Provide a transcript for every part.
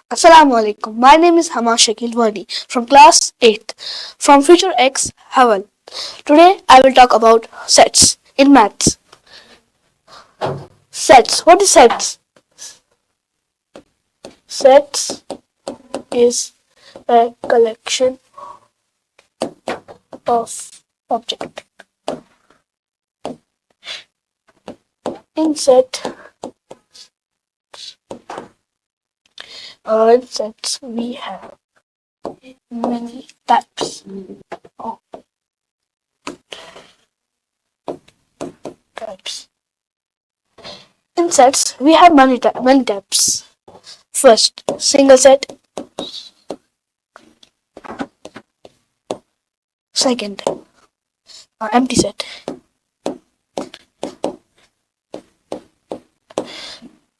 Assalamu alaikum. My name is Hamas Shakeel from class 8th from Futurex Haval. Today I will talk about sets in maths. Sets. What is sets? Sets is a collection of objects. In sets we have many types of types. In sets we have many types. First, single set. Second, empty set.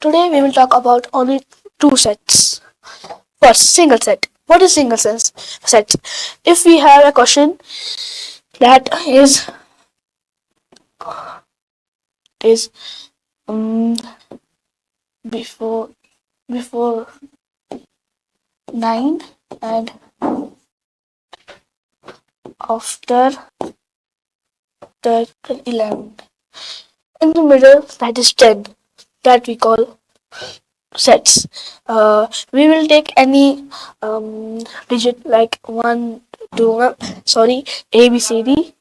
Today we will talk about only two sets. First, single set. What is single set? If we have a question that is before before 9 and after 11, in the middle that is 10, that we call sets. We will take any digit like 1 2 A B C D.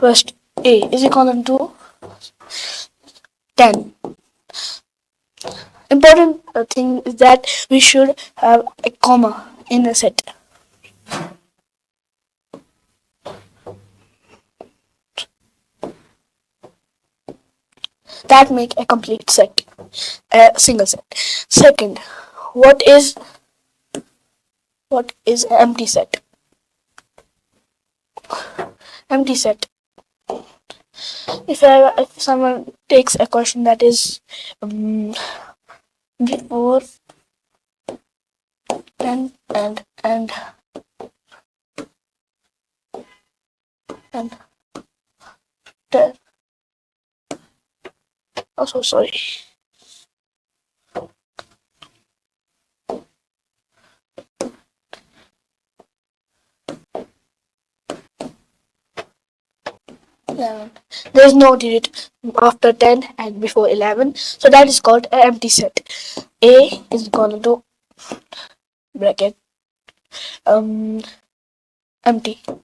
First, A is equal to 10. Important thing is that we should have a comma in a set. That make a complete set, a single set. Second, what is an empty set? Empty set. If someone takes a question that is before 10 and 10. Oh, so sorry. There is no digit after 10 and before 11, so that is called an empty set. A is equal to bracket empty.